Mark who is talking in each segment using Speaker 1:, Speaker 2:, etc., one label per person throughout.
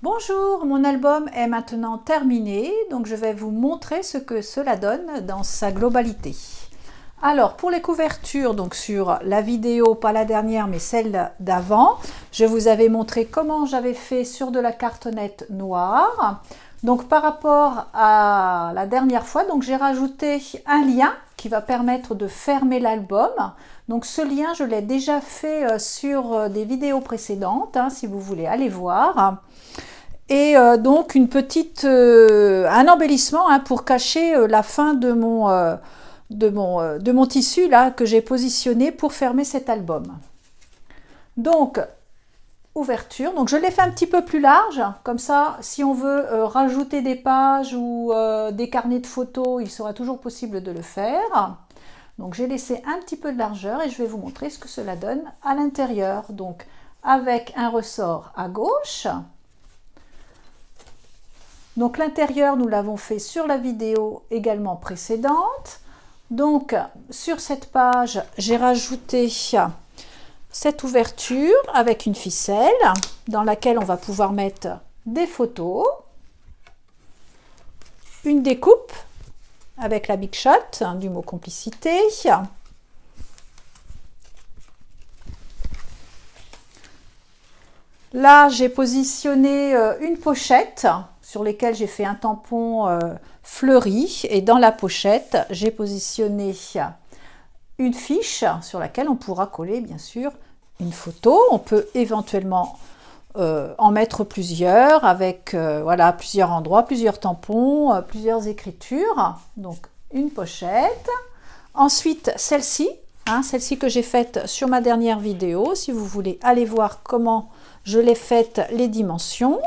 Speaker 1: Bonjour, mon album est maintenant terminé, donc je vais vous montrer ce que cela donne dans sa globalité. Alors pour les couvertures, donc sur la vidéo, pas la dernière mais celle d'avant, je vous avais montré comment j'avais fait sur de la cartonnette noire. Donc par rapport à la dernière fois, donc j'ai rajouté un lien qui va permettre de fermer l'album. Donc ce lien, je l'ai déjà fait sur des vidéos précédentes, si vous voulez aller voir. Et donc un embellissement pour cacher la fin de mon tissu là que j'ai positionné pour fermer cet album. Donc ouverture, donc je l'ai fait un petit peu plus large, comme ça si on veut rajouter des pages ou des carnets de photos, il sera toujours possible de le faire. Donc j'ai laissé un petit peu de largeur et je vais vous montrer ce que cela donne à l'intérieur. Donc avec un ressort à gauche. Donc l'intérieur, nous l'avons fait sur la vidéo également précédente. Donc sur cette page, j'ai rajouté cette ouverture avec une ficelle dans laquelle on va pouvoir mettre des photos, une découpe avec la Big Shot du mot complicité, là j'ai positionné une pochette sur lesquelles j'ai fait un tampon fleuri, et dans la pochette j'ai positionné une fiche sur laquelle on pourra coller bien sûr une photo. On peut éventuellement en mettre plusieurs avec voilà, plusieurs endroits, plusieurs tampons, plusieurs écritures. Donc une pochette. Ensuite celle-ci, celle-ci que j'ai faite sur ma dernière vidéo, si vous voulez aller voir comment je l'ai faite, les dimensions.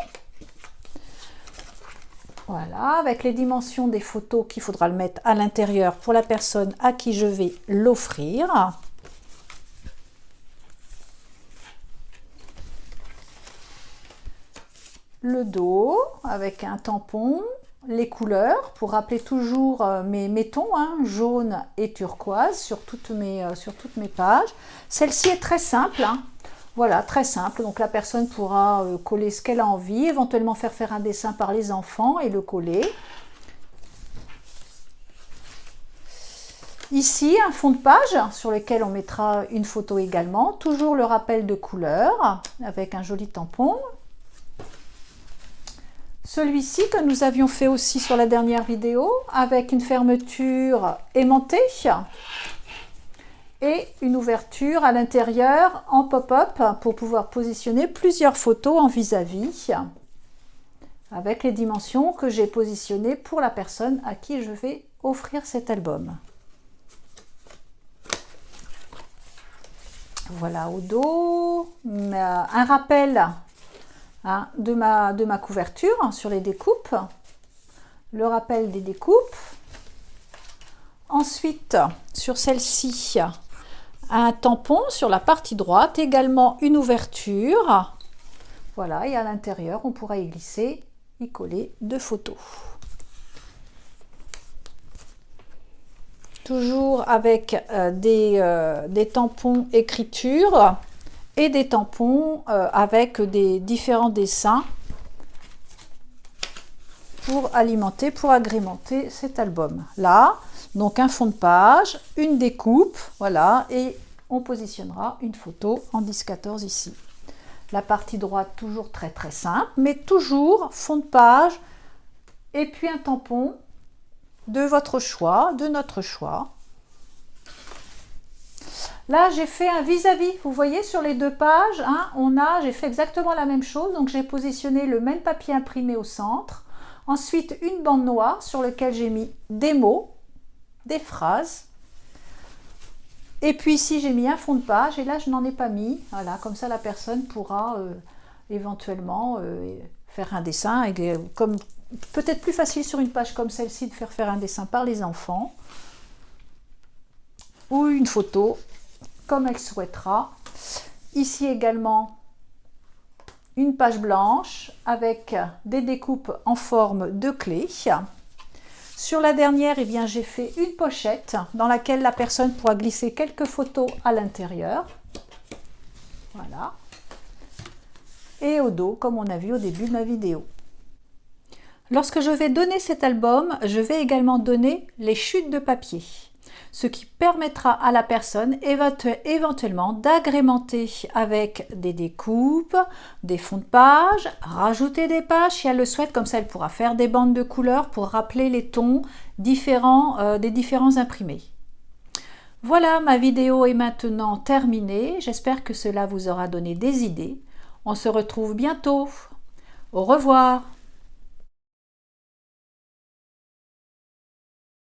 Speaker 1: Voilà, avec les dimensions des photos qu'il faudra le mettre à l'intérieur pour la personne à qui je vais l'offrir. Le dos avec un tampon, les couleurs pour rappeler toujours mes tons, jaune et turquoise sur toutes mes pages. Celle-ci est très simple. Voilà, très simple, donc la personne pourra coller ce qu'elle a envie, éventuellement faire un dessin par les enfants et le coller. Ici, un fond de page sur lequel on mettra une photo également, toujours le rappel de couleur avec un joli tampon. Celui-ci que nous avions fait aussi sur la dernière vidéo avec une fermeture aimantée et une ouverture à l'intérieur en pop-up pour pouvoir positionner plusieurs photos en vis-à-vis avec les dimensions que j'ai positionnées pour la personne à qui je vais offrir cet album. Voilà au dos, un rappel de ma couverture sur les découpes, le rappel des découpes. Ensuite, sur celle-ci, un tampon sur la partie droite, également une ouverture. Voilà, et à l'intérieur, on pourra y glisser, y coller deux photos. Toujours avec des tampons écriture et des tampons avec des différents dessins pour alimenter, pour agrémenter cet album. Là, donc un fond de page, une découpe, voilà, et on positionnera une photo en 10-14 ici. La partie droite toujours très très simple, mais toujours fond de page et puis un tampon de votre choix, de notre choix. Là, j'ai fait un vis-à-vis, vous voyez sur les deux pages, j'ai fait exactement la même chose, donc j'ai positionné le même papier imprimé au centre. Ensuite, une bande noire sur laquelle j'ai mis des mots, des phrases. Et puis ici, j'ai mis un fond de page et là, je n'en ai pas mis. Voilà, comme ça, la personne pourra éventuellement faire un dessin. Et, comme peut-être plus facile sur une page comme celle-ci de faire un dessin par les enfants. Ou une photo, comme elle souhaitera. Ici également, une page blanche avec des découpes en forme de clé. Sur la dernière, j'ai fait une pochette dans laquelle la personne pourra glisser quelques photos à l'intérieur. Voilà. et au dos comme on a vu au début de ma vidéo. Lorsque je vais donner cet album, je vais également donner les chutes de papier, ce qui permettra à la personne éventuellement d'agrémenter avec des découpes, des fonds de page, rajouter des pages si elle le souhaite, comme ça elle pourra faire des bandes de couleurs pour rappeler les tons différents des différents imprimés. Voilà, ma vidéo est maintenant terminée, j'espère que cela vous aura donné des idées. On se retrouve bientôt. Au revoir.